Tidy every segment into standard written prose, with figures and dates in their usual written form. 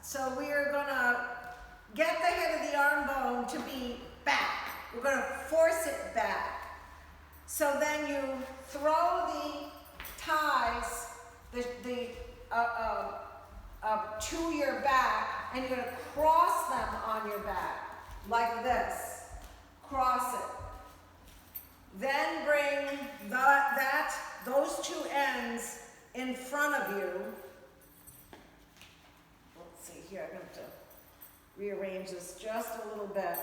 So we are gonna get the head of the arm bone to be back. We're gonna force it back. So then you throw the ties to your back, and you're gonna cross them on your back, like this. Cross it. Then bring those two ends in front of you. Let's see here, I'm gonna have to rearrange this just a little bit.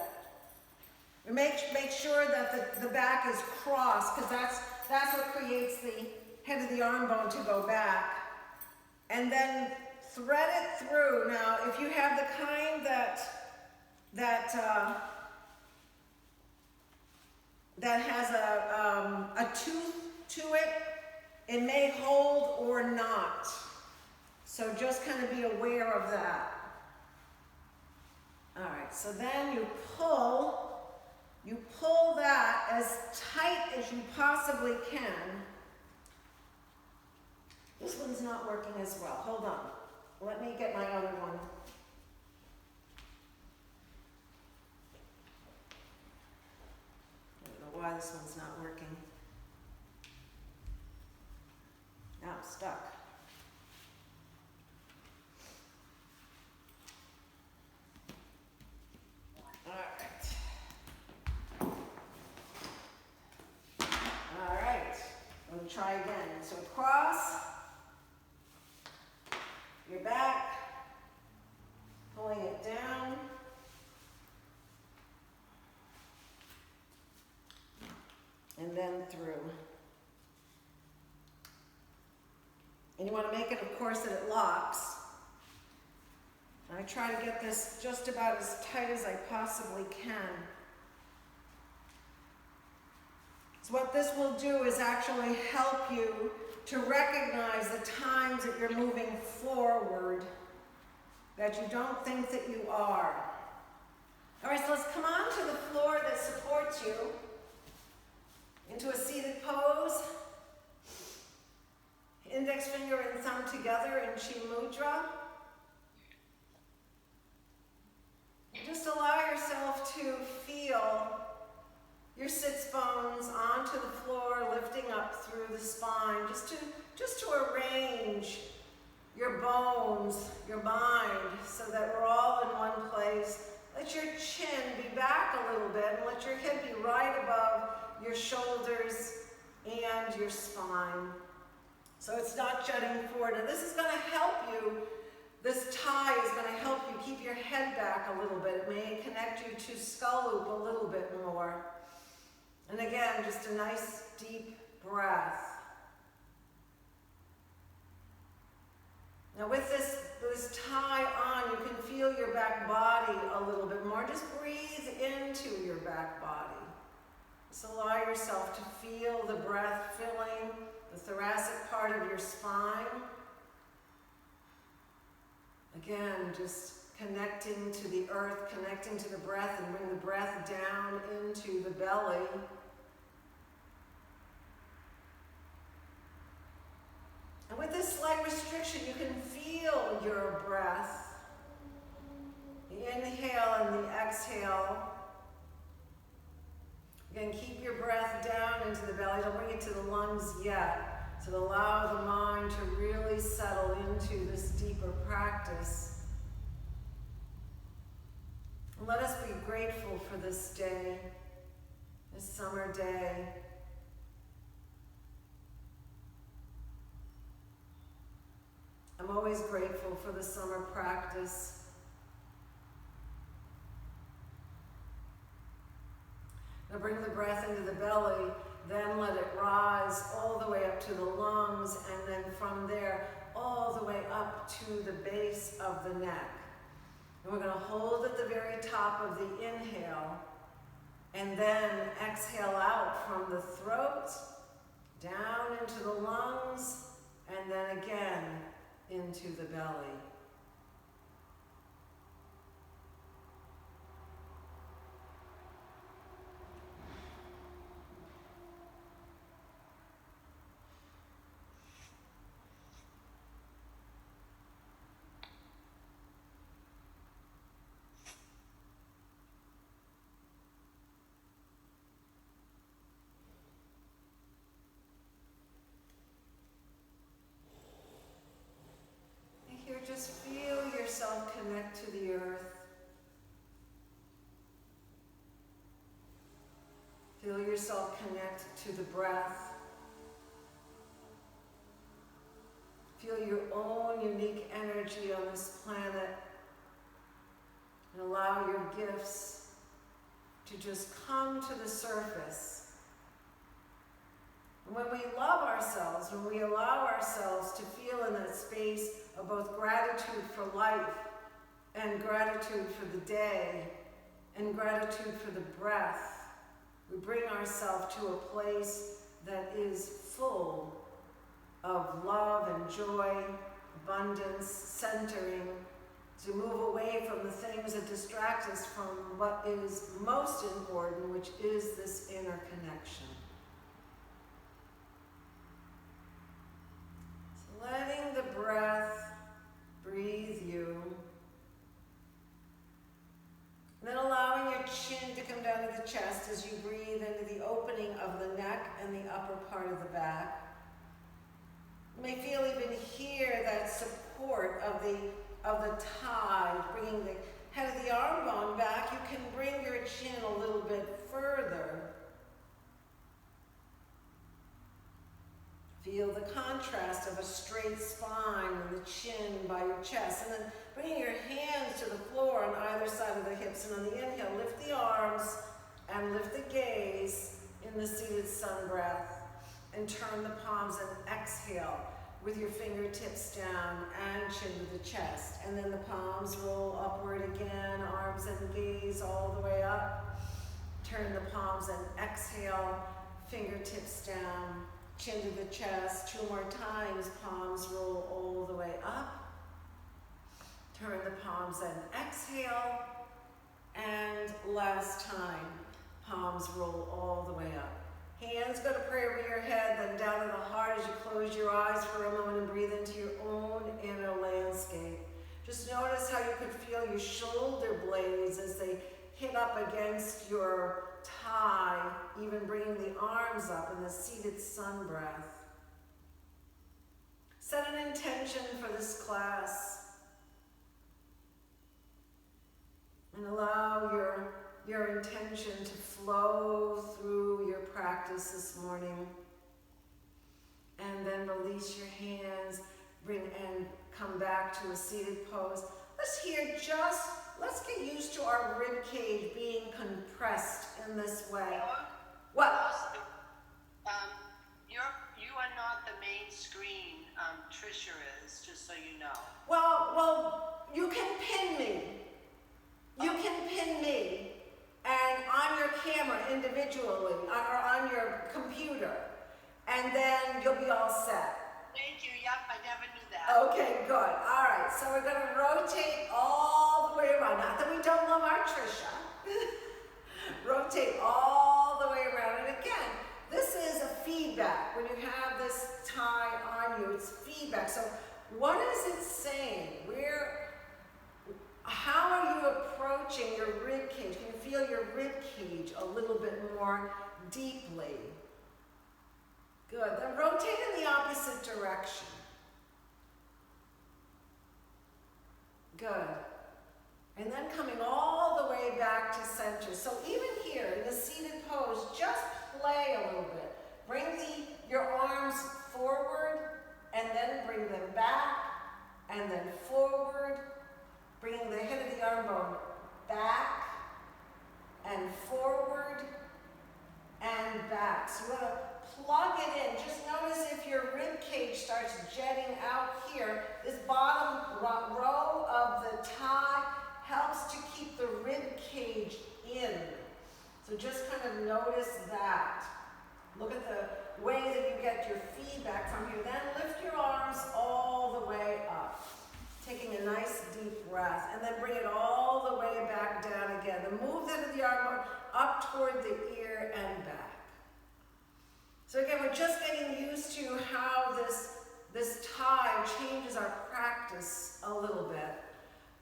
Make sure that the back is crossed, because that's what creates the head of the arm bone to go back. And then thread it through. Now, if you have the kind that has a tooth to it, it may hold or not. So just kind of be aware of that. All right, so then you pull that as tight as you possibly can. This one's not working as well. Hold on. Let me get my other one. I don't know why this one's not working. Now I'm stuck. All right. We'll try again. So cross your back, pulling it down. And then through. And you want to make it, of course, that it locks. I try to get this just about as tight as I possibly can. So what this will do is actually help you to recognize the times that you're moving forward, that you don't think that you are. All right, so let's come on to the floor that supports you into a seated pose. Index finger and thumb together in Chi Mudra. Just allow yourself to feel your sits bones onto the floor, lifting up through the spine, just to arrange your bones, your mind, so that we're all in one place. Let your chin be back a little bit, and let your head be right above your shoulders and your spine. So it's not jutting forward. And this is going to help you. This tie is going to help you keep your head back a little bit. It may connect you to skull loop a little bit more. And again, just a nice deep breath. Now with this tie on, you can feel your back body a little bit more. Just breathe into your back body. Just allow yourself to feel the breath filling the thoracic part of your spine. Again, just connecting to the earth, connecting to the breath, and bring the breath down into the belly. And with this slight restriction, you can feel your breath, the inhale and the exhale. Again, keep your breath down into the belly. Don't bring it to the lungs yet. So allow the mind to really settle into this deeper practice. And let us be grateful for this day, this summer day. I'm always grateful for the summer practice. Now bring the breath into the belly, then let it rise all the way up to the lungs, and then from there, all the way up to the base of the neck. And we're going to hold at the very top of the inhale, and then exhale out from the throat, down into the lungs, and then again into the belly. unique energy on this planet, and allow your gifts to just come to the surface. And when we love ourselves, when we allow ourselves to feel in that space of both gratitude for life and gratitude for the day and gratitude for the breath, we bring ourselves to a place that is full of love and joy, abundance, centering, to move away from the things that distract us from what is most important, which is this inner connection. So letting the breath breathe you, and then allowing your chin to come down to the chest as you breathe into the opening of the neck and the upper part of the back. You may feel even here that support of the thigh, bringing the head of the arm bone back. You can bring your chin a little bit further. Feel the contrast of a straight spine and the chin by your chest. And then bringing your hands to the floor on either side of the hips. And on the inhale, lift the arms and lift the gaze in the seated sun breath. And turn the palms and exhale with your fingertips down and chin to the chest. And then the palms roll upward again, arms and gaze all the way up. Turn the palms and exhale, fingertips down, chin to the chest. 2 more times, palms roll all the way up. Turn the palms and exhale. And last time, palms roll all the way up. Hands go to pray over your head, then down to the heart as you close your eyes for a moment and breathe into your own inner landscape. Just notice how you could feel your shoulder blades as they hit up against your thigh, even bringing the arms up in the seated sun breath. Set an intention for this class and allow your intention to flow through your practice this morning. And then release your hands, bring and come back to a seated pose. Let's get used to our rib cage being compressed in this way. What? You are not the main screen. Trisha is, just so you know. Well, you can pin me. You can pin me. And on your camera individually, or on your computer, and then you'll be all set. Thank you. Yep, I never knew that. Okay, good. All right, so we're going to rotate all the way around. Not that we don't love our Trisha. Rotate all the way around. And again, this is a feedback. When you have this tie on you, it's feedback. So what is it saying? How are you approaching your rib cage? Can you feel your rib cage a little bit more deeply? Good. Then rotate in the opposite direction. Good. And then coming all the way back to center. So even here in the seated pose, just play a little bit. Bring your arms forward and then bring them back and then forward. Bringing the head of the arm bone back and forward and back. So you want to plug it in. Just notice if your rib cage starts jetting out here, this bottom row of the tie helps to keep the rib cage in. So just kind of notice that. Look at the way that you get your feedback from here. Then lift your arms all the way up. Taking a nice deep breath, and then bring it all the way back down again. Then move that of the arm up toward the ear and back. So again, we're just getting used to how this tie changes our practice a little bit.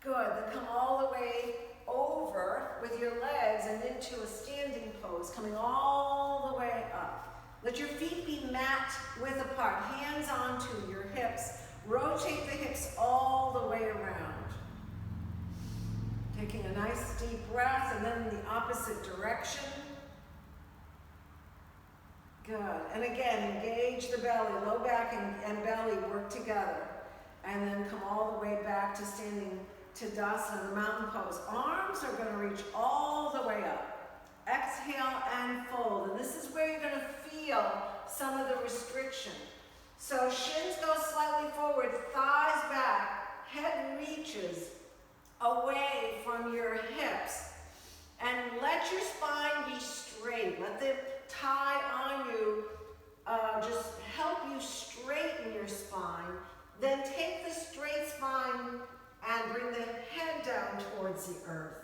Good. Then come all the way over with your legs and into a standing pose, coming all the way up. Let your feet be mat width apart, hands onto your hips. Rotate the hips all the way around. Taking a nice deep breath and then in the opposite direction. Good. And again, engage the belly. Low back and belly work together. And then come all the way back to standing Tadasana, the mountain pose. Arms are going to reach all the way up. Exhale and fold. And this is where you're going to feel some of the restriction. So shins go slightly forward, thighs back, head reaches away from your hips. And let your spine be straight. Let the tie on you just help you straighten your spine. Then take the straight spine and bring the head down towards the earth.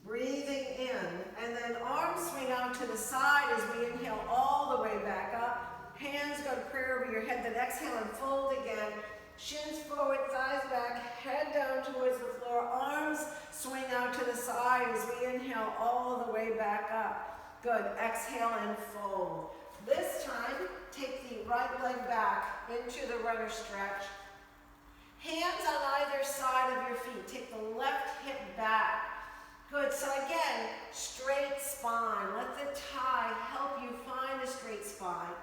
Breathing in, and then arms swing out to the side as we inhale all the way back up. Hands go to prayer over your head, then exhale and fold again. Shins forward, thighs back, head down towards the floor. Arms swing out to the side as we inhale all the way back up. Good, exhale and fold. This time, take the right leg back into the runner stretch. Hands on either side of your feet. Take the left hip back. Good, so again, straight spine. Let the tie help you find a straight spine.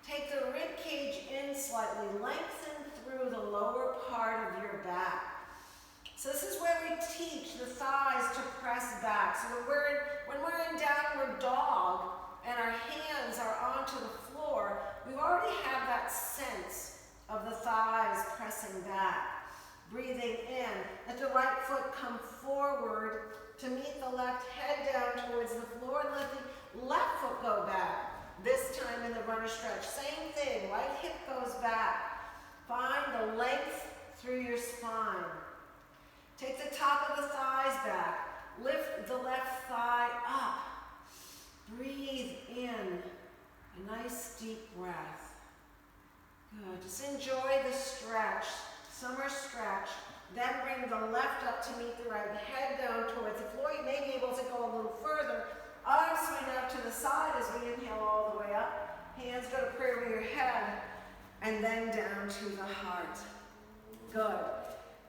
Take the rib cage in slightly. Lengthen through the lower part of your back. So this is where we teach the thighs to press back. So when we're in downward dog and our hands are onto the floor, we already have that sense of the thighs pressing back. Breathing in. Let the right foot come forward to meet the left, head down towards the floor, and let the left foot go back. This time in the runner stretch. Same thing, right hip goes back. Find the length through your spine. Take the top of the thighs back. Lift the left thigh up. Breathe in. A nice deep breath. Good. Just enjoy the stretch. Summer stretch. Then bring the left up to meet the right. Head down towards the floor. You may be able to go a little further. Arms swing out to the side as we inhale all the way up. Hands go to prayer over your head. And then down to the heart. Good.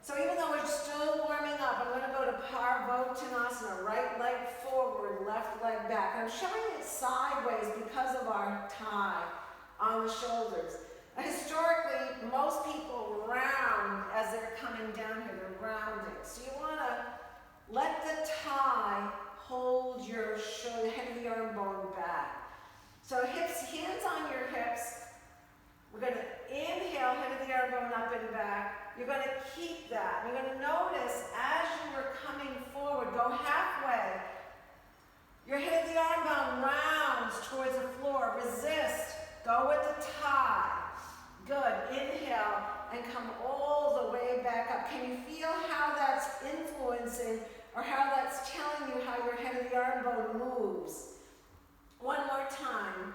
So even though we're still warming up, I'm going to go to Parvottanasana. Right leg forward, left leg back. I'm showing it sideways because of our tie on the shoulders. Historically, most people round as they're coming down here. They're rounding. So you want to let the tie hold your head of the arm bone back. So hips, hands on your hips. We're going to inhale, head of the arm bone up and back. You're going to keep that. You're going to notice as you are coming forward, go halfway. Your head of the arm bone rounds towards the floor. Resist. Go with the tie. Good. Inhale and come all the way back up. Can you feel how that's influencing or how that's telling you how your head of the arm bone moves? One more time.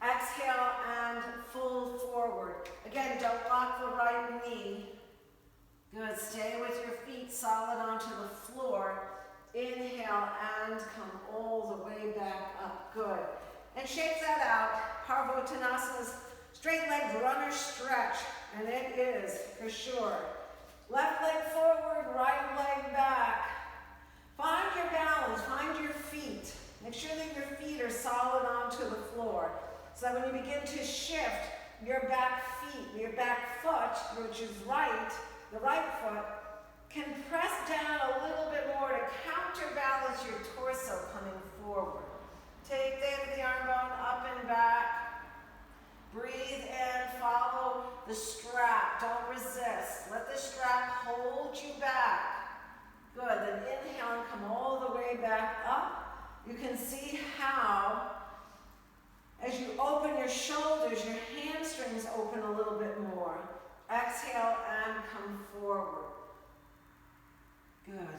Exhale and fold forward. Again, don't lock the right knee. Good. Stay with your feet solid onto the floor. Inhale and come all the way back up. Good. And shake that out. Parvottanasana's straight leg runner stretch. And it is for sure. Left leg forward, right leg back. Find your balance. Find your feet. Make sure that your feet are solid onto the floor. So that when you begin to shift your back feet, your back foot, which is right, the right foot, can press down a little bit more to counterbalance your torso coming forward. Take the head of the arm bone up and back. Breathe in, follow the strap. Don't resist. Let the strap hold you back. Good. Then inhale and come all the way back up. You can see how as you open your shoulders, your hamstrings open a little bit more. Exhale and come forward. Good.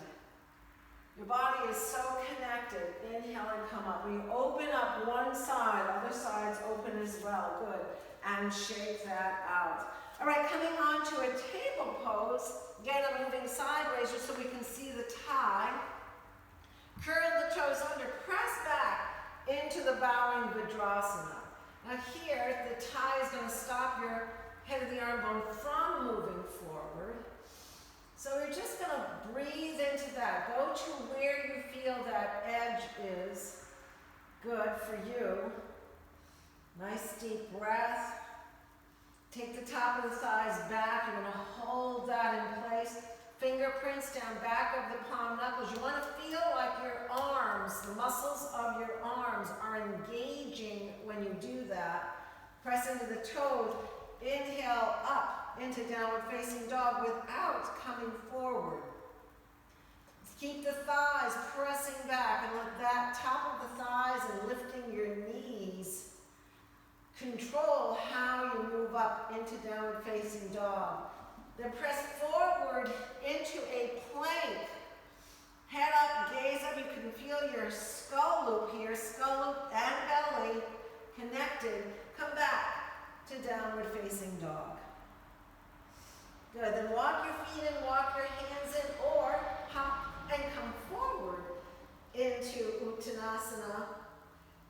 Your body is so connected. Inhale and come up. When you open up one side, other sides open as well. Good. And shake that out. All right, coming on to a table pose. Again, I'm moving sideways just so we can see the tie. Curl the toes under. Press back into the bowing Vajrasana. Now here, the tie is going to stop your head of the arm bone from moving forward. So we're just going to breathe into that. Go to where you feel that edge is. Good for you. Nice deep breath. Take the top of the thighs back. You're going to hold that fingerprints down back of the palm knuckles. You want to feel like your arms, the muscles of your arms are engaging when you do that. Press into the toes. Inhale up into downward facing dog without coming forward. Keep the thighs pressing back and let that top of the thighs and lifting your knees control how you move up into downward facing dog. Then press forward into a plank. Head up, gaze up. You can feel your skull loop here, skull loop and belly connected. Come back to downward facing dog. Good, then walk your feet in, walk your hands in, or hop and come forward into Uttanasana.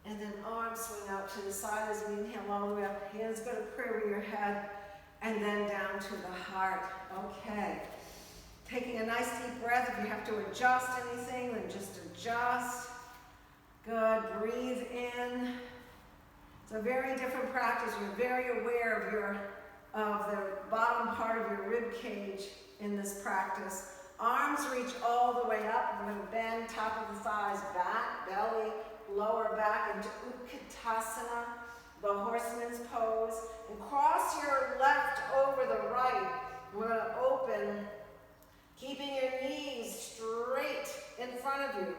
And then arms swing out to the side as we inhale all the way up. Hands go to prayer over your head and then down to the heart. Okay. Taking a nice deep breath. If you have to adjust anything, then just adjust. Good. Breathe in. It's a very different practice. You're very aware of the bottom part of your rib cage in this practice. Arms reach all the way up. We're going to bend top of the thighs back, belly, lower back into Utkatasana, the horseman's pose. And cross your left over the right. We're going to open, keeping your knees straight in front of you.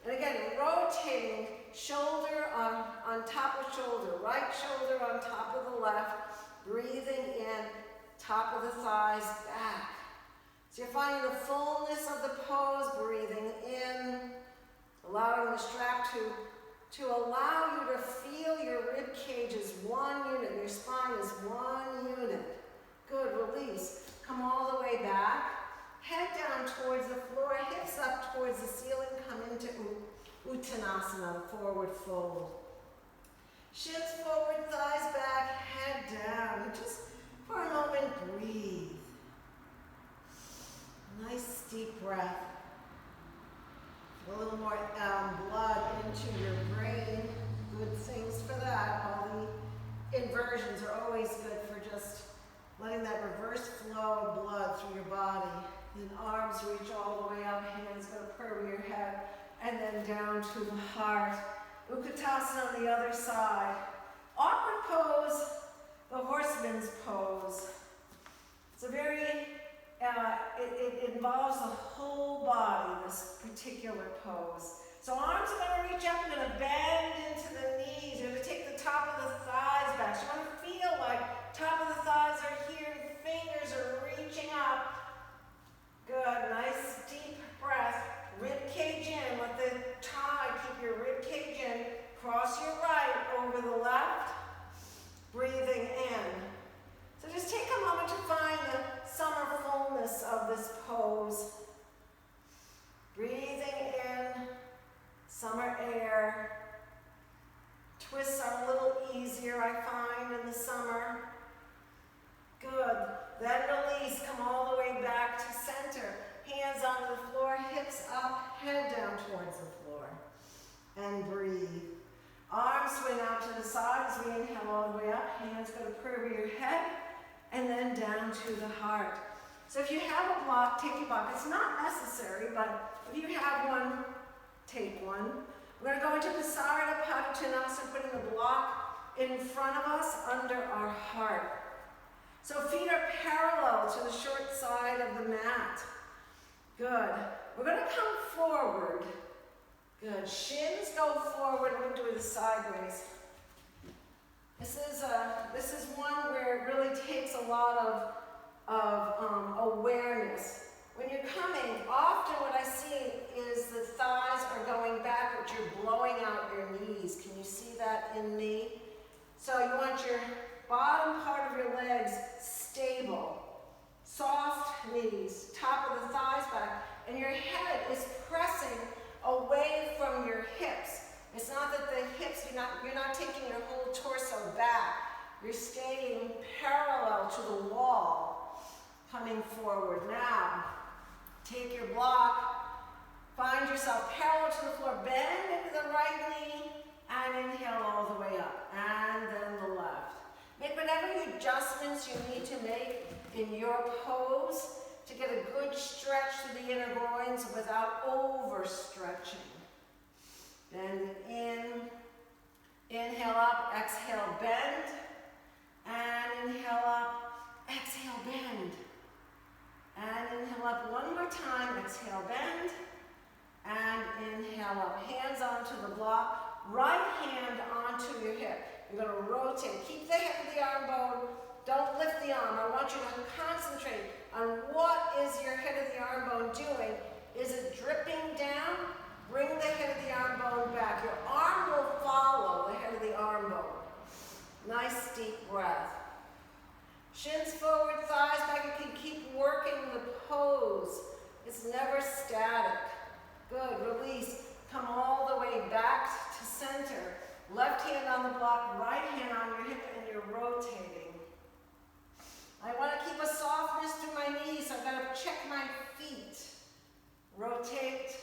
And again, rotating shoulder on top of shoulder, right shoulder on top of the left, breathing in, top of the thighs back. So you're finding the fullness of the pose, breathing in, allowing the strap to allow you to feel your rib cage as one unit, your spine is one unit. Good, release. Come all the way back. Head down towards the floor, hips up towards the ceiling, come into Uttanasana, forward fold. Shins forward, thighs back, head down. And just for a moment, breathe. Nice deep breath. A little more blood into your brain. Good things for that. All the inversions are always good for just letting that reverse flow of blood through your body. Then arms reach all the way up, hands go to prayer over your head, and then down to the heart. Utkatasana on the other side. Awkward pose, the horseman's pose. It's a very it involves the whole body, this particular pose. So arms are going to reach up, you're going to bend into the knees. You're going to take the top of the thighs back. So you want to feel like top of the thighs are here, fingers are reaching up. Good, nice deep breath. Rib cage in, let the tie keep your rib cage in. Cross your right over the left. Breathing in. So just take a moment to find the summer fullness of this pose. Breathing in, summer air. Twists are a little easier, I find, in the summer. Good. Then release, come all the way back to center. Hands onto the floor, hips up, head down towards the floor. And breathe. Arms swing out to the sides. We inhale all the way up. Hands go to prayer over your head. And then down to the heart. So if you have a block, take your block. It's not necessary, but if you have one, take one. We're going to go into Pasarada Padottanasana, putting the block in front of us under our heart. So feet are parallel to the short side of the mat. Good. We're going to come forward. Good. Shins go forward. We're going to do this sideways. This is one where it really takes a lot of awareness. When you're coming, often what I see is the thighs are going back, but you're blowing out your knees. Can you see that in me? So you want your bottom part of your legs stable. Soft knees, top of the thighs back, and your head is pressing away from your hips. It's not that the hips, you're not taking your whole torso back. You're staying parallel to the wall, coming forward. Now, take your block, find yourself parallel to the floor, bend into the right knee, and inhale all the way up, and then the left. Make whatever adjustments you need to make in your pose to get a good stretch the inner groins without overstretching. Bend it in. Inhale up, exhale, bend. And inhale up, exhale, bend. And inhale up one more time, exhale, bend. And inhale up, hands onto the block, right hand onto your hip. You're going to rotate, keep the head of the arm bone, don't lift the arm. I want you to concentrate on what is your head of the arm bone doing. Is it dripping down? Bring the head of the arm bone back. Your arm will follow the head of the arm bone. Nice deep breath. Shins forward, thighs back. You can keep working the pose. It's never static. Good, release. Come all the way back to center. Left hand on the block, right hand on your hip, and you're rotating. I want to keep a softness through my knees, so I've got to check my feet. Rotate.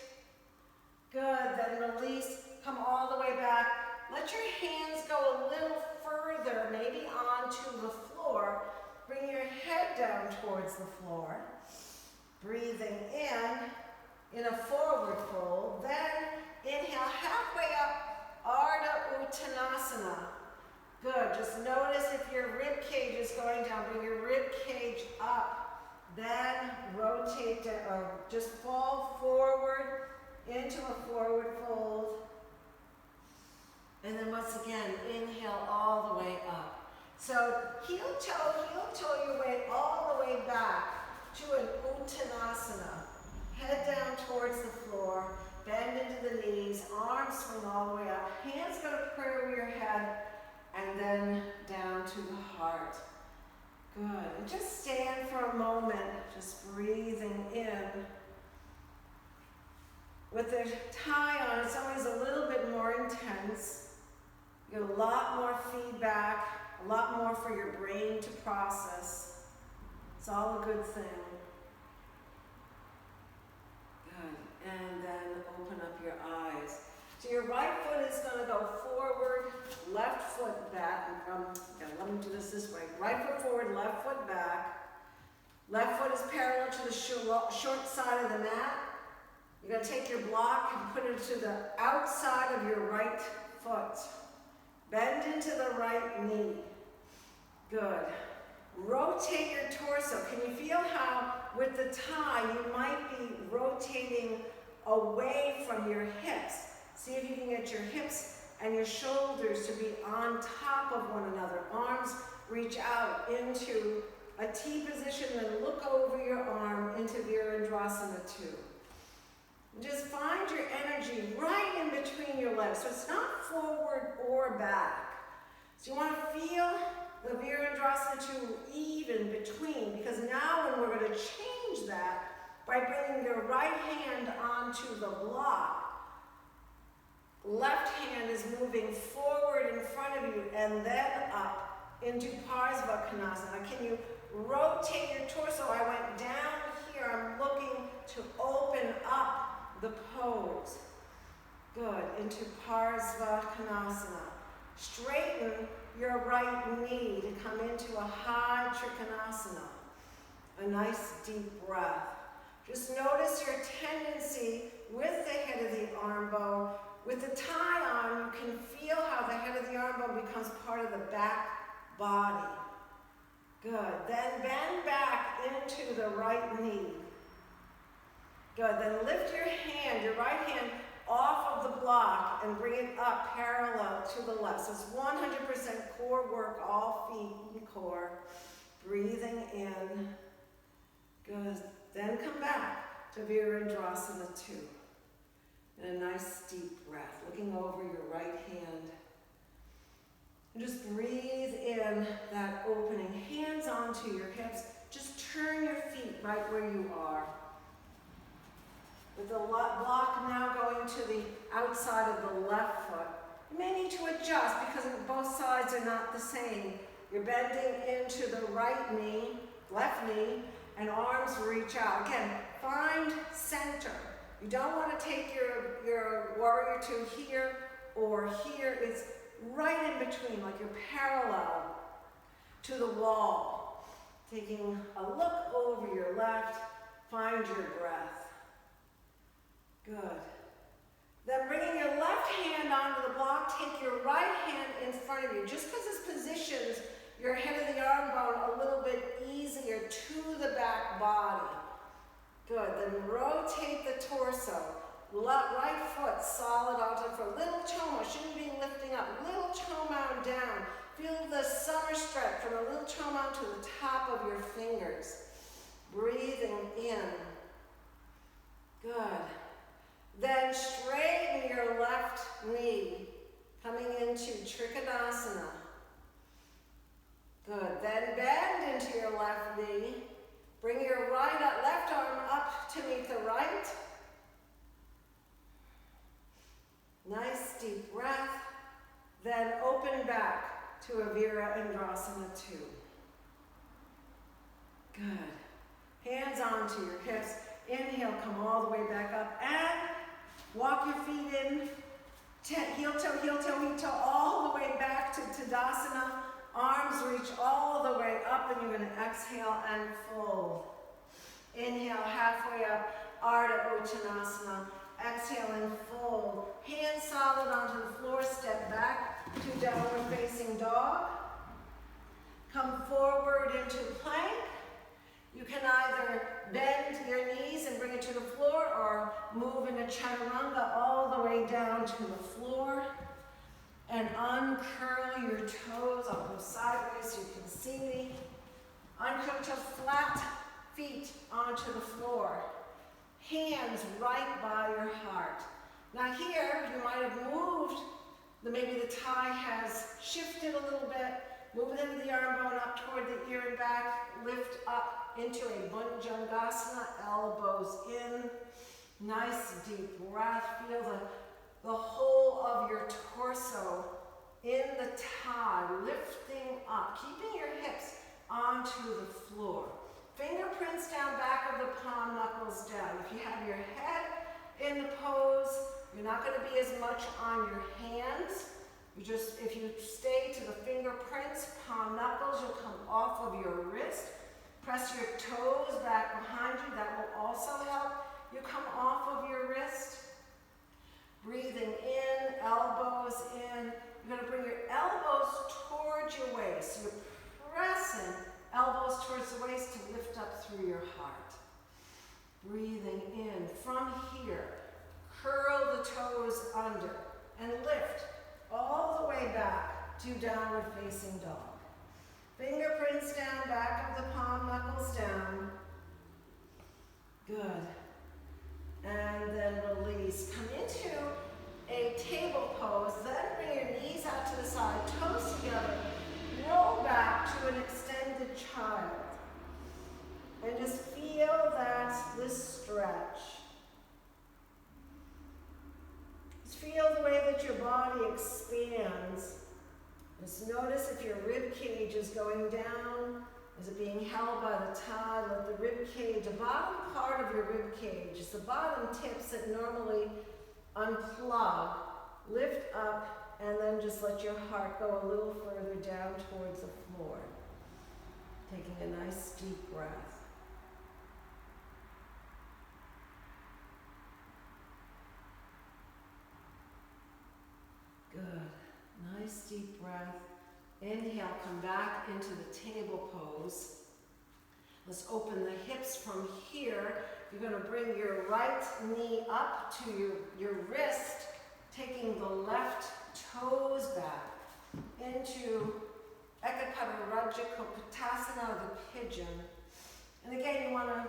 Good, then release. Come all the way back. Let your hands go a little further, maybe onto the floor. Bring your head down towards the floor. Breathing in a forward fold. Then inhale halfway up, Ardha Uttanasana. Good, just notice if your rib cage is going down, bring your rib cage up. Then rotate down, or just fall forward into a forward fold. And then once again, inhale all the way up. So heel toe your way all the way back to an Uttanasana. Head down towards the floor, bend into the knees, arms swing all the way up. Hands go to prayer over your head, and then down to the heart. Good, and just stand for a moment, just breathing in. With the tie on, it's always a little bit more intense. You get a lot more feedback, a lot more for your brain to process. It's all a good thing. Good, and then open up your eyes. So your right foot is going to go forward, left foot back, and let me do this way. Right foot forward, left foot back. Left foot is parallel to the short side of the mat. You're going to take your block and put it to the outside of your right foot. Bend into the right knee. Good. Rotate your torso. Can you feel how with the tie you might be rotating away from your hips? See if you can get your hips and your shoulders to be on top of one another. Arms reach out into a T position, then look over your arm into Virabhadrasana 2. Just find your energy right in between your legs. So it's not forward or back. So you want to feel the Virabhadrasana 2 even between, because now when we're going to change that by bringing your right hand onto the block, left hand is moving forward in front of you and then up into Parsvakonasana. Can you rotate your torso? I went down here. I'm looking to open up the pose. Good. Into Parsvakonasana. Straighten your right knee to come into a high Trikonasana. A nice deep breath. Just notice your tendency with the head of the arm bone. With the tie on, you can feel how the head of the arm bone becomes part of the back body. Good. Then bend back into the right knee. Good. Then lift your right hand off of the block and bring it up parallel to the left. So it's 100% core work, all feet and core. Breathing in. Good. Then come back to Virabhadrasana 2. And a nice deep breath, looking over your right hand. And just breathe in that opening. Hands onto your hips. Just turn your feet right where you are. With the block now going to the outside of the left foot. You may need to adjust because both sides are not the same. You're bending into the right knee, left knee, and arms reach out. Again, find center. You don't want to take your warrior 2 here or here. It's right in between, like you're parallel to the wall. Taking a look over your left, find your breath. Good. Then bringing your left hand onto the block, take your right hand in front of you. Just because this positions your head of the arm bone a little bit easier to the back body. Good. Then rotate the torso. Right foot solid onto the floor. Little toe mound. Shouldn't be lifting up. Little toe mound down. Feel the summer stretch from a little toe mound to the top of your fingers. Breathing in. Good. Then straighten your left knee, coming into Trikonasana. Good. Then bend into your left knee. Bring your left arm up to meet the right. Nice deep breath. Then open back to a Virabhadrasana 2. Good. Hands onto your hips. Inhale, come all the way back up and walk your feet in. Heel toe, heel toe, heel toe, all the way back to Tadasana. Arms reach all the way up, and you're going to exhale and fold. Inhale, halfway up, Ardha Uttanasana. Exhale and fold. Hands solid onto the floor, step back to downward facing dog. Come forward into plank. You can either bend your knees and bring it to the floor or move in a chaturanga all the way down to the floor. And uncurl your toes. I'll go sideways so you can see me. Uncurl toes, flat feet onto the floor. Hands right by your heart. Now here, you might have moved, maybe the tie has shifted a little bit. Move it into the arm bone up toward the ear and back. Lift up into a Bhujangasana, elbows in. Nice deep breath. Feel the whole of your torso in the tie, lifting up, keeping your hips onto the floor. Fingerprints down, back of the palm, knuckles down. If you have your head in the pose, you're not going to be as much on your hands. If you stay to the fingerprints, palm knuckles, you'll come off of your wrist. Press your toes back behind you. That will also help you come off of your wrist. Breathing in, elbows in. You're going to bring your elbows towards your waist. You're pressing elbows towards the waist to lift up through your heart. Breathing in. From here, curl the toes under and lift all the way back to downward facing dog. Fingerprints down, back of the palm, knuckles down. Good. And then release. Come into a table pose, then bring your knees out to the side, toes together, roll back to an extended child. And just feel this stretch. Just feel the way that your body expands. Just notice if your rib cage is going down. Is it being held by the tie? Let the rib cage, the bottom part of your rib cage, is the bottom tips that normally unplug, lift up, and then just let your heart go a little further down towards the floor. Taking a nice deep breath. Good. Nice deep breath. Inhale, come back into the table pose. Let's open the hips from here. You're going to bring your right knee up to your wrist, taking the left toes back into Ekapada Rajya Kopatasana, the pigeon. And again, you want to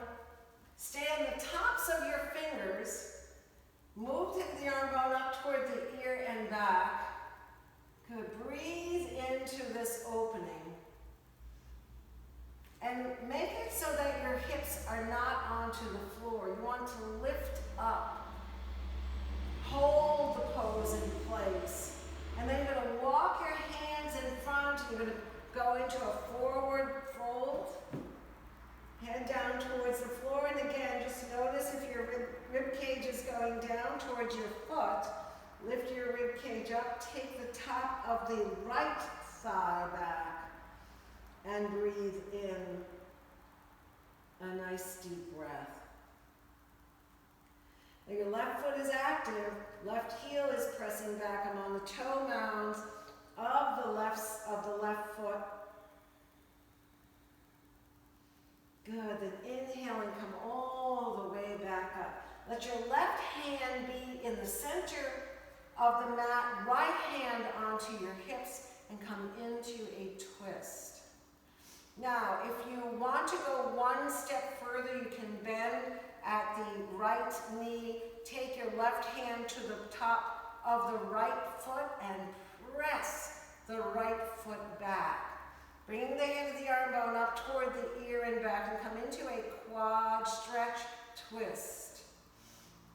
stay on the tops of your fingers. Move the arm bone up toward the ear and back. Good. Breathe into this opening. And make it so that your hips are not onto the floor. You want to lift up. Hold the pose in place. And then you're going to walk your hands in front. You're going to go into a forward fold. Head down towards the floor. And again, just notice if your rib cage is going down towards your foot. Lift your rib cage up, take the top of the right thigh back, and breathe in a nice deep breath. Now your left foot is active, left heel is pressing back. I'm on the toe mounds of the left foot. Good, then inhale and come all the way back up. Let your left hand be in the center of the mat, right hand onto your hips, and come into a twist. Now, if you want to go one step further, you can bend at the right knee, take your left hand to the top of the right foot and press the right foot back. Bringing the hand of the arm bone up toward the ear and back and come into a quad stretch twist.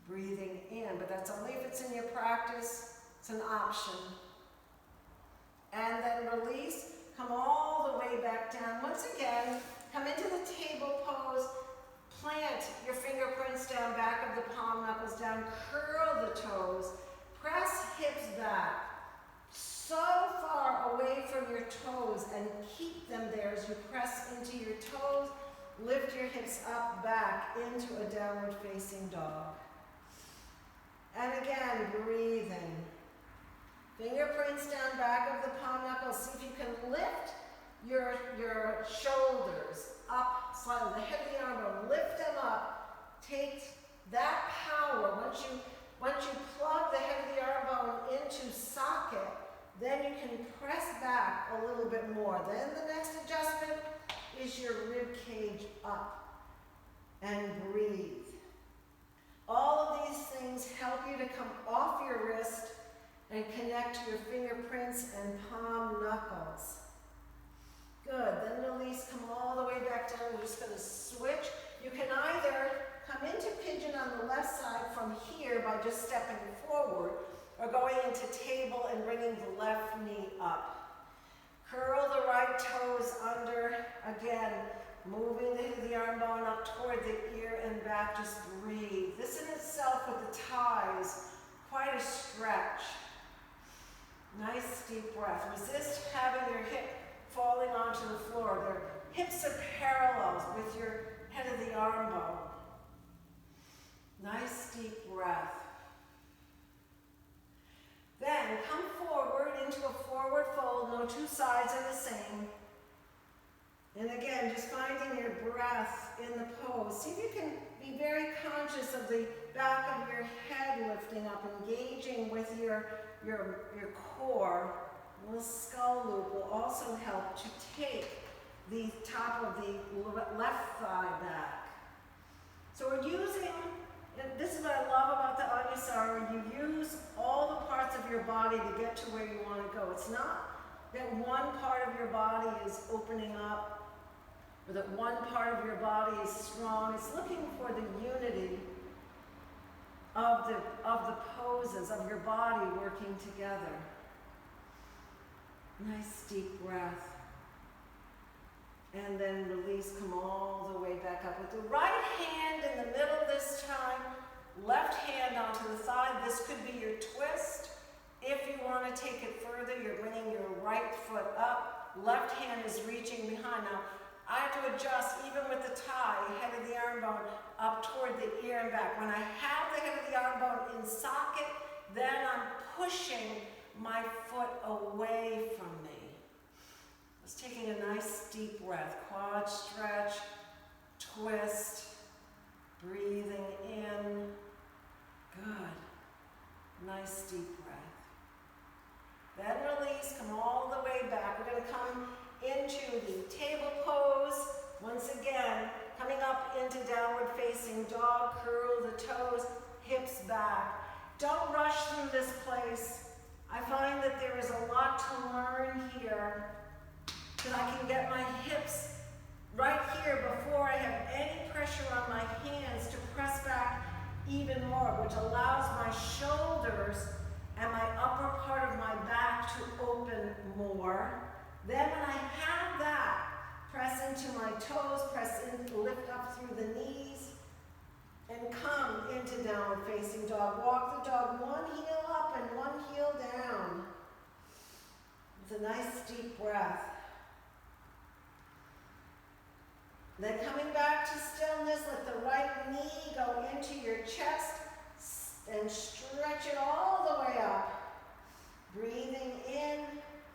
Breathing in, but that's only if it's in your practice. It's an option. And then release, come all the way back down. Once again, come into the table pose, plant your fingerprints down, back of the palm knuckles down, curl the toes, press hips back. So far away from your toes and keep them there as you press into your toes. Lift your hips up, back into a downward facing dog. And again, breathing. Fingerprints down, back of the palm knuckles. See if you can lift your shoulders up slightly. The head of the arm bone, lift them up. Take that power. Once you plug the head of the arm bone into socket, then you can press back a little bit more. Then the next adjustment is your rib cage up and breathe. All of these things help you to come off your wrist and connect to your fingerprints and palm knuckles. Good, then release, come all the way back down. We're just gonna switch. You can either come into pigeon on the left side from here by just stepping forward, or going into table and bringing the left knee up. Curl the right toes under. Again, moving the arm bone up toward the ear and back. Just breathe. This in itself with the thighs, quite a stretch. Nice deep breath. Resist having your hip falling onto the floor. Their hips are parallel with your head of the arm bone. Nice deep breath. Then come forward into a forward fold. No two sides are the same. And again, just finding your breath in the pose. See if you can be very conscious of the back of your head lifting up, engaging with your core. A little skull loop will also help to take the top of the left thigh back. So we're using, this is what I love about the Anusara, you use all the parts of your body to get to where you want to go. It's not that one part of your body is opening up or that one part of your body is strong. It's looking for the unity of the poses of your body working together. Nice deep breath. And then release, come all the way back up. With the right hand in the middle this time, left hand onto the thigh. This could be your twist. If you want to take it further, you're bringing your right foot up. Left hand is reaching behind. Now, I have to adjust even with the tie, head of the arm bone, up toward the ear and back. When I have the head of the arm bone in socket, then I'm pushing my foot away from me. Just taking a nice deep breath. Quad stretch, twist, breathing in. Good. Nice deep breath. Then release, come all the way back. We're going to come into the table pose. Once again, coming up into downward facing dog. Curl the toes, hips back. Don't rush through this place. I find that there is a lot to learn here, that I can get my hips right here before I have any pressure on my hands to press back even more, which allows my shoulders and my upper part of my back to open more. Then when I have that, press into my toes, press in, lift up through the knees, and come into downward facing dog. Walk the dog one heel up and one heel down. It's a nice deep breath. Then coming back to stillness, let the right knee go into your chest, and stretch it all the way up. Breathing in,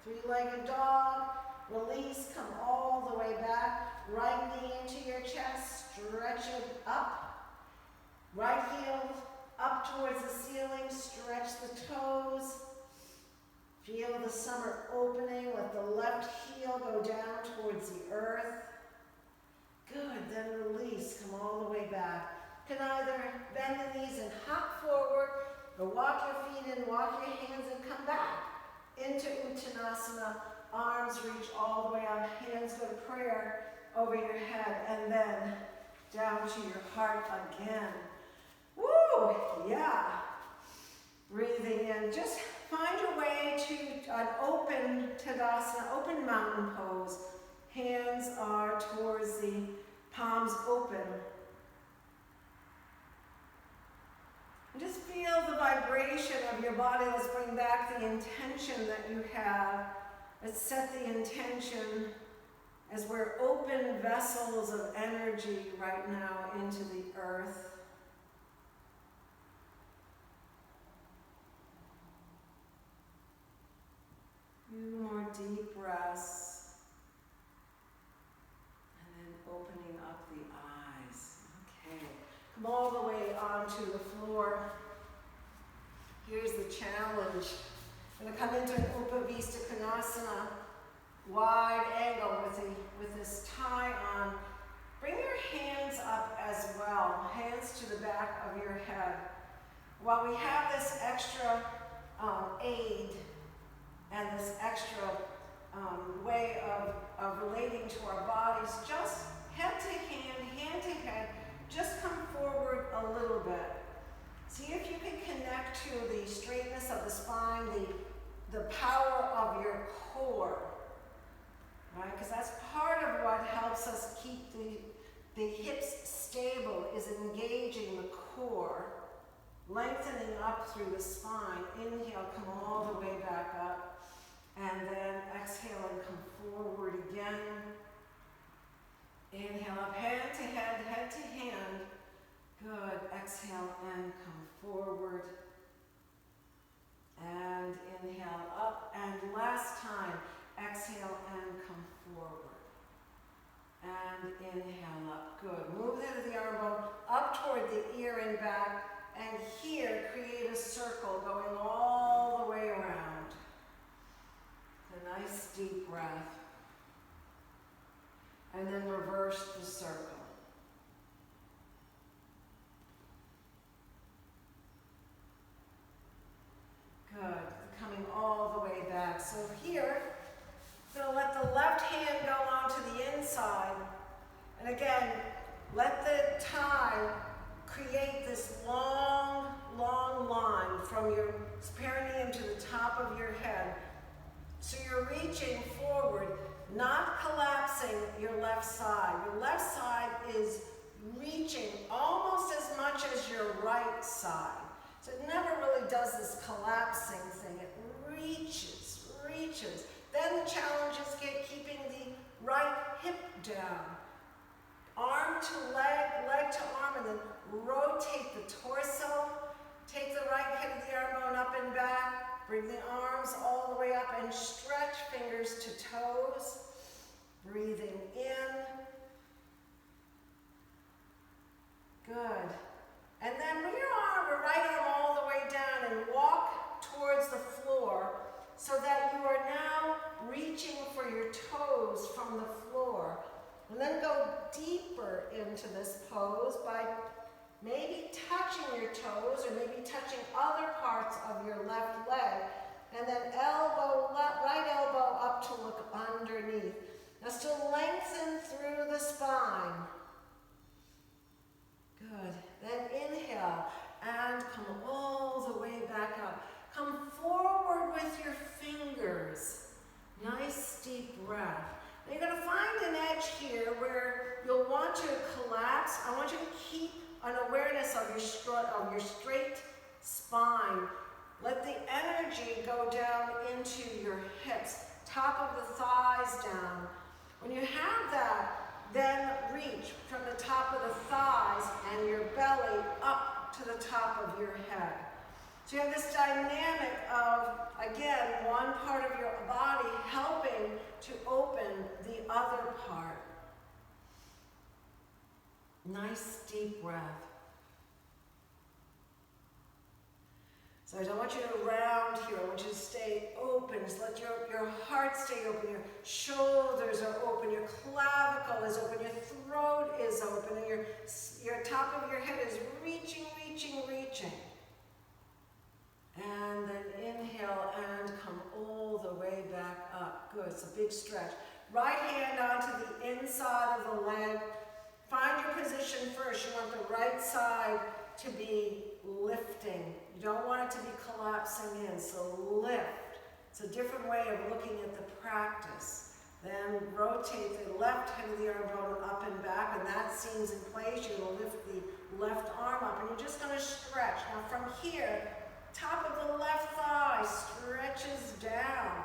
three-legged dog. Release, come all the way back. Right knee into your chest, stretch it up. Right heel up towards the ceiling, stretch the toes. Feel the summer opening, let the left heel go down towards the earth. Good, then release, come all the way back. You can either bend the knees and hop forward, or walk your feet in, walk your hands and come back into Uttanasana. Arms reach all the way up, hands go to prayer over your head, and then down to your heart again. Woo, yeah. Breathing in, just find your way to an open Tadasana, open mountain pose. Hands are towards the palms open. And just feel the vibration of your body. Let's bring back the intention that you have. Let's set the intention as we're open vessels of energy right now into the earth. Few more deep breaths. And then opening up the eyes. Okay. Come all the way onto the floor. Here's the challenge. I'm going to come into an Upavista Konasana, wide angle with this tie on. Bring your hands up as well, hands to the back of your head. While we have this extra aid and this extra way of relating to our bodies, just head to head, just come forward a little bit. See if you can connect to the straightness of the spine, the power of your core, right? Because that's part of what helps us keep the hips stable, is engaging the core, lengthening up through the spine. Inhale, come all the way back up, and then exhale and come forward again. Inhale up, hand to hand. Good. Exhale and come forward. And inhale up. And last time, exhale and come forward. And inhale up. Good. Move the head of the arm bone up toward the ear and back. And here, create a circle going all the way around. A nice deep breath. And then reverse the circle. Good. Coming all the way back. So here, I'm going to let the left hand go onto the inside. And again, let the tie create this long, long line from your perineum to the top of your head. So you're reaching forward, not collapsing your left side. Your left side is reaching almost as much as your right side. So it never really does this collapsing thing. It reaches. Then the challenge is keeping the right hip down. Arm to leg, leg to arm, and then rotate the torso. Take the right hip of the arm bone up and back. Bring the arms all the way up and stretch fingers to toes. Breathing in. Good. And then bring your right arm all the way down and walk towards the floor so that you are now reaching for your toes from the floor. And then go deeper into this pose by maybe touching your toes or maybe touching other parts of your left leg. And then right elbow up to look underneath. Now still lengthen through the spine. Good. Then inhale and come all the way back up. Come forward with your fingers. Nice deep breath. Now you're going to find an edge here where you'll want to collapse. I want you to keep an awareness of your straight spine. Let the energy go down into your hips, top of the thighs down. When you have that, then reach from the top of the thighs and your belly up to the top of of your head. So you have this dynamic of, again, one part of your body helping to open the other part. Nice deep breath. So I don't want you to round here. I want you to stay open. Just let your heart stay open. Your shoulders are open. Your clavicle is open. Your throat is open. And your top of your head is reaching, reaching, reaching. And then inhale and come all the way back up. Good. It's a big stretch. Right hand onto the inside of the leg. Find your position first. You want the right side to be lifting. You don't want it to be collapsing in, so lift. It's a different way of looking at the practice. Then rotate the left head of the arm bone up and back, and that seems in place. You're going to lift the left arm up, and you're just going to stretch. Now from here, top of the left thigh stretches down.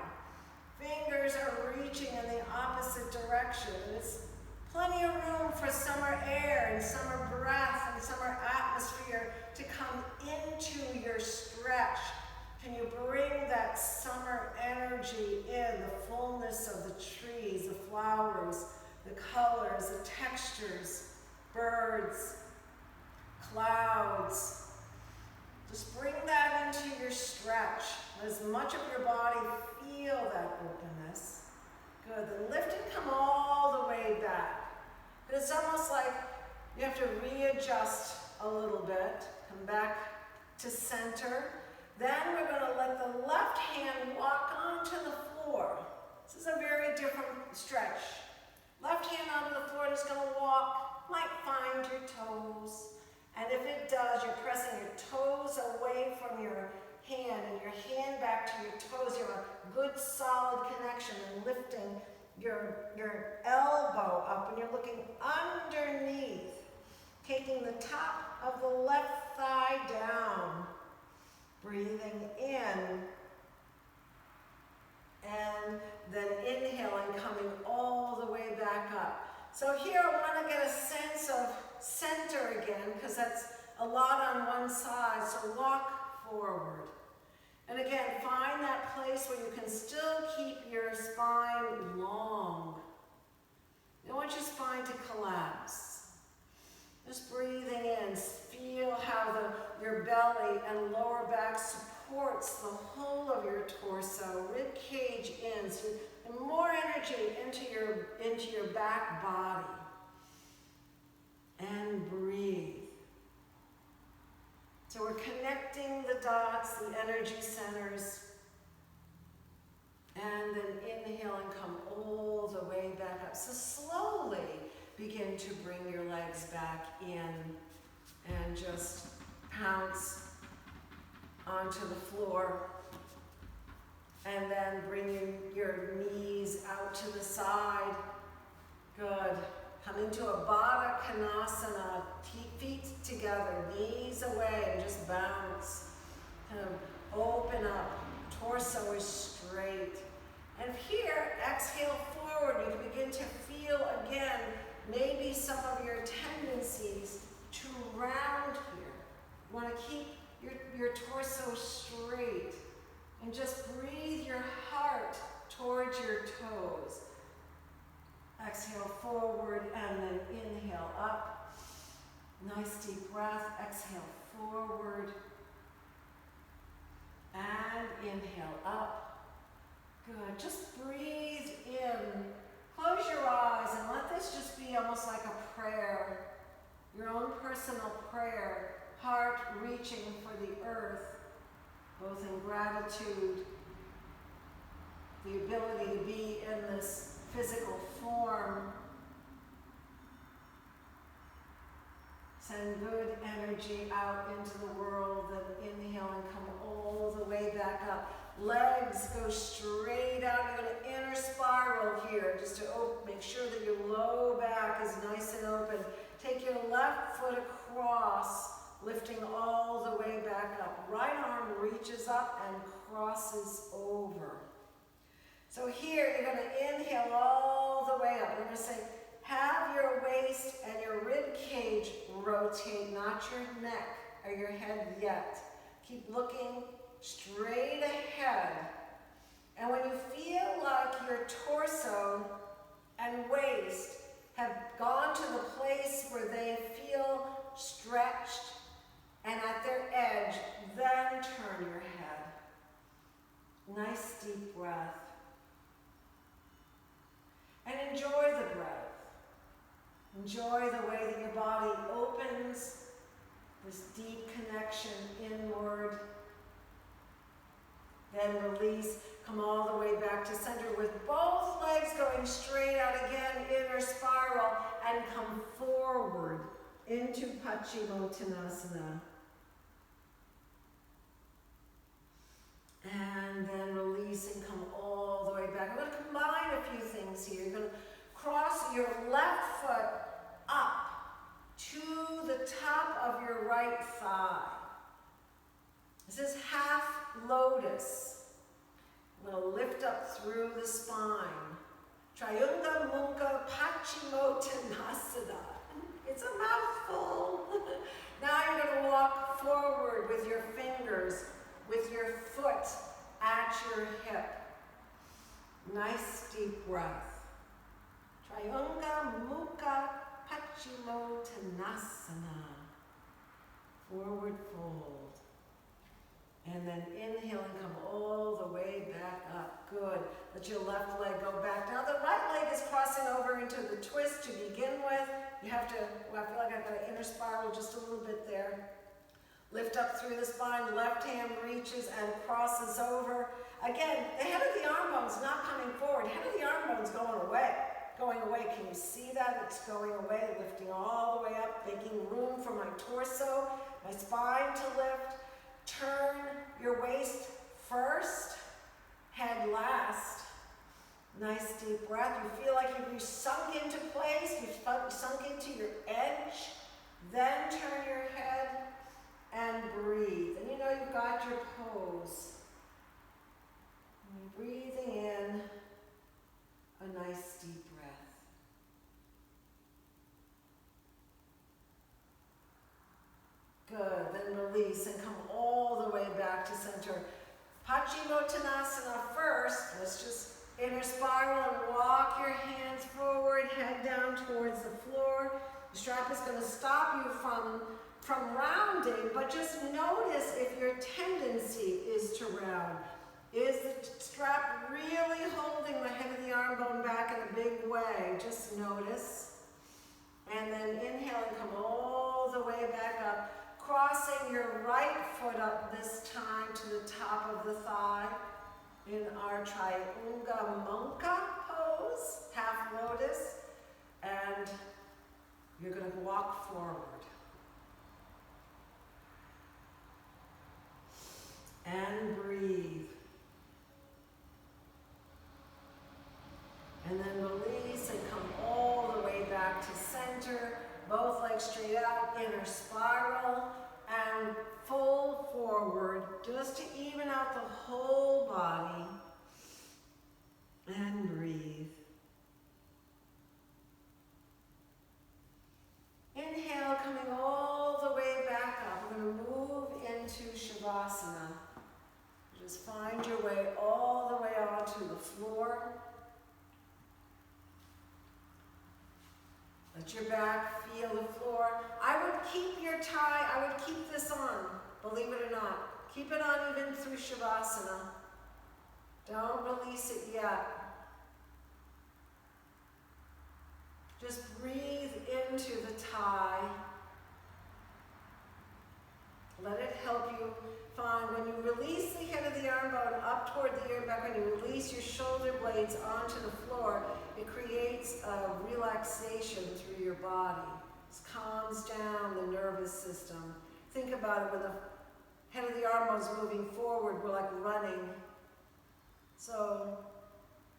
Fingers are reaching in the opposite direction. It's plenty of room for summer air and summer breath and summer atmosphere to come into your stretch. Can you bring that summer energy in, the fullness of the trees, the flowers, the colors, the textures, birds, clouds. Just bring that into your stretch. Let as much of your body feel that openness. Good. Then lift and come all the way back. But it's almost like you have to readjust a little bit. Come back to center. Then we're going to let the left hand walk onto the floor. This is a very different stretch. Left hand onto the floor is going to walk, might find your toes. And if it does, you're pressing your toes away from your hand and your hand back to your toes. You have a good solid connection and lifting your elbow up, and you're looking underneath, taking the top of the left thigh down, breathing in, and then inhaling, coming all the way back up. So here I want to get a sense of center again, because that's a lot on one side, so walk forward. And again, find that place where you can still keep your spine long. You don't want your spine to collapse. Just breathing in, feel how your belly and lower back supports the whole of your torso, rib cage in, so and more energy into your back body. And breathe. So we're connecting the dots, the energy centers, and then inhale and come all the way back up. So slowly begin to bring your legs back in and just pounce onto the floor. And then bring your knees out to the side. Good. Come into a Baddha Konasana, feet together, knees away, and just bounce. Kind of open up, torso is straight. And here, exhale forward. You can begin to feel again, maybe some of your tendencies to round here. You want to keep your torso straight. And just breathe your heart towards your toes. Exhale forward and then inhale up. Nice deep breath. Exhale forward. And inhale up. Good. Just breathe in. Close your eyes and let this just be almost like a prayer. Your own personal prayer. Heart reaching for the earth. Both in gratitude, the ability to be in this physical form. Send good energy out into the world, then inhale and come all the way back up. Legs go straight out. You're going to inner spiral here, just to make sure that your low back is nice and open. Take your left foot across, lifting all the way back up. Right arm reaches up and crosses over. So here, you're going to inhale all the way up. You're going to say, have your waist and your rib cage rotate, not your neck. or your head yet. Keep looking straight ahead. And when you feel like your torso and waist have gone to the place where they feel stretched and at their edge, then turn your head. Nice deep breath. And enjoy the breath. Enjoy the way that your body opens, this deep connection inward. Then release, come all the way back to center with both legs going straight out again, inner spiral, and come forward into Paschimottanasana. And then release and come all the way back. I'm going to combine a few things here. You're going to cross your left foot up to the top of your right thigh. This is half lotus. I'm going to lift up through the spine. Triunga Mukha Paschimottanasana. It's a mouthful. Now you're going to walk forward with your fingers, with your foot at your hip. Nice deep breath. Triunga Mukha Paschimottanasana. Forward fold. And then inhale and come all the way back up. Good. Let your left leg go back. Now the right leg is crossing over into the twist to begin with. You have to, well, I feel like I've got an inner spiral just a little bit there. Lift up through the spine, left hand reaches and crosses over. Again, the head of the arm bone's not coming forward. Head of the arm bone's going away. Going away. Can you see that? It's going away, lifting all the way up, making room for my torso, my spine to lift. Turn your waist first, head last. Nice deep breath. You feel like you've sunk into place, you've sunk into your edge. Then turn your head and breathe. And you know you've got your pose. And breathing in a nice deep breath. Good, then release and come all the way back to center. Paschimottanasana first. Let's just inner spiral and walk your hands forward, head down towards the floor. The strap is going to stop you from rounding, but just notice if your tendency is to round. Is the strap really holding the head of the arm bone back in a big way? Just notice. And then inhale and come all the way back up. Crossing your right foot up this time to the top of the thigh in our Triunga Mukha pose, half lotus, and you're going to walk forward. And breathe. And then release and come all the way back to center. Both legs straight out, inner spiral, and full forward, just to even out the whole body. And breathe. Inhale, coming all the way back up. We're going to move into Shavasana. Just find your way all the way onto the floor. Let your back feel the floor. I would keep your tie, I would keep this on, believe it or not. Keep it on even through Shavasana. Don't release it yet. Just breathe into the tie. Let it help you find, when you release the head of the arm bone up toward the ear back, when you release your shoulder blades onto the floor, it creates a relaxation through your body. It calms down the nervous system. Think about it, when the head of the arm bone is moving forward, we're like running. So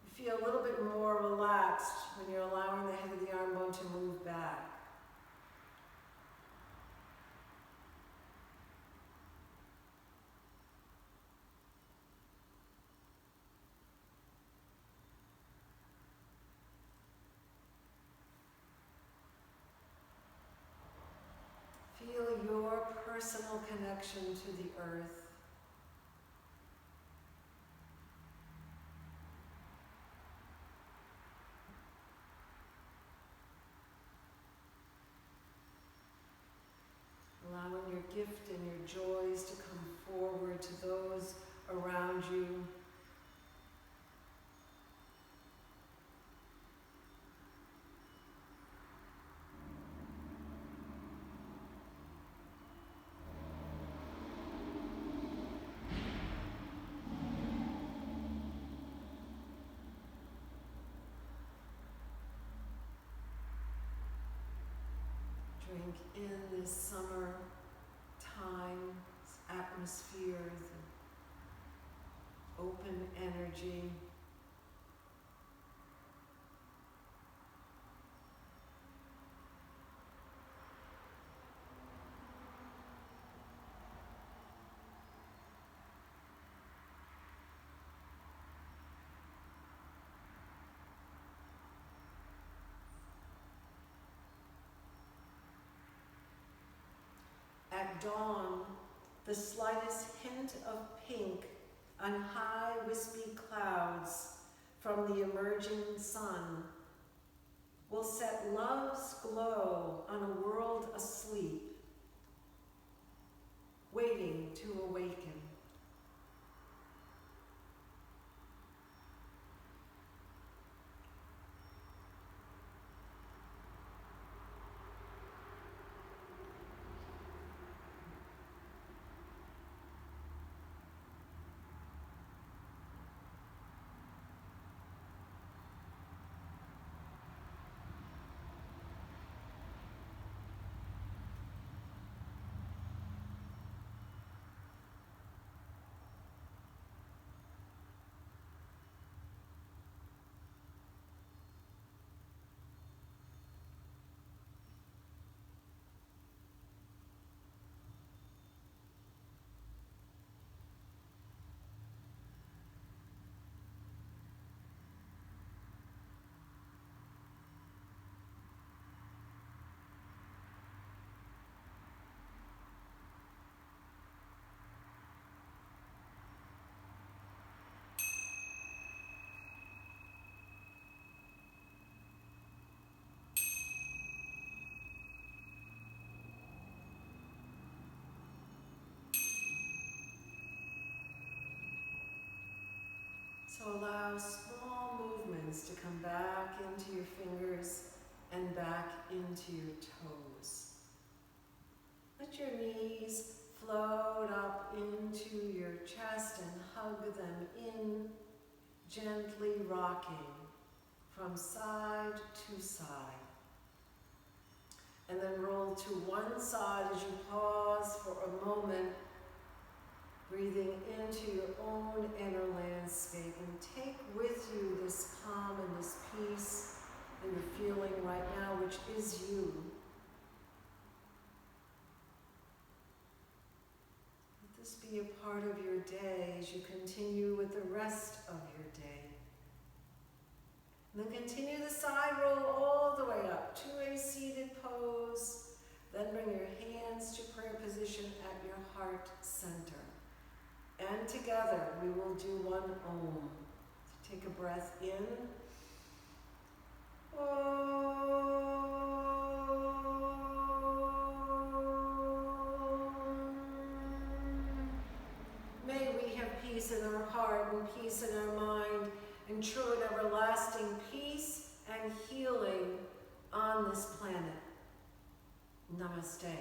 you feel a little bit more relaxed when you're allowing the head of the arm bone to move back. Feel your personal connection to the earth. Allowing your gift and your joys to come forward to those around you. Drink in this summer time, this atmosphere, the open energy. At dawn, the slightest hint of pink on high wispy clouds from the emerging sun will set love's glow on a world asleep, waiting to awaken. So allow small movements to come back into your fingers and back into your toes. Let your knees float up into your chest and hug them in, gently rocking from side to side. And then roll to one side as you pause for a moment, breathing into your own inner landscape, and take with you this calm and this peace that you're feeling right now, which is you. Let this be a part of your day as you continue with the rest of your day. And then continue the side roll all the way up to a seated pose. Then bring your hands to prayer position at your heart center. And together we will do one Om. So take a breath in. Om. May we have peace in our heart and peace in our mind, and true and everlasting peace and healing on this planet. Namaste.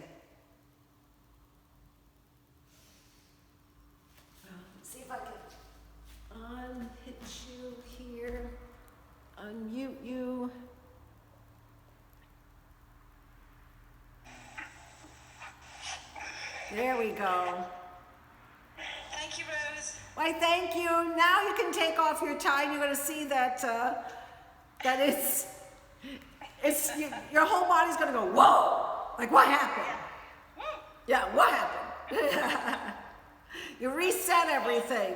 See if I can unhitch you here, unmute you. There we go. Thank you, Rose. Why, thank you. Now you can take off your tie, and you're going to see that that your whole body's going to go, whoa! Like, what happened? Yeah, what happened? You reset everything.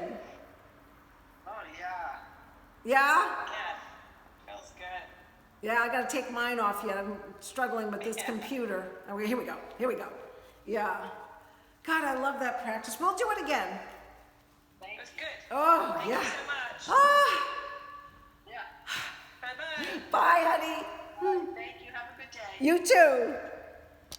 Oh, yeah. Yeah? Yeah. Feels good. Yeah, I gotta take mine off yet. I'm struggling with this computer. Okay, here we go. Here we go. Yeah. God, I love that practice. We'll do it again. Thank That's you. good. Oh, Thank yeah. you so much. Ah, Yeah. Bye-bye. bye, honey. Thank you. Have a good day. You too.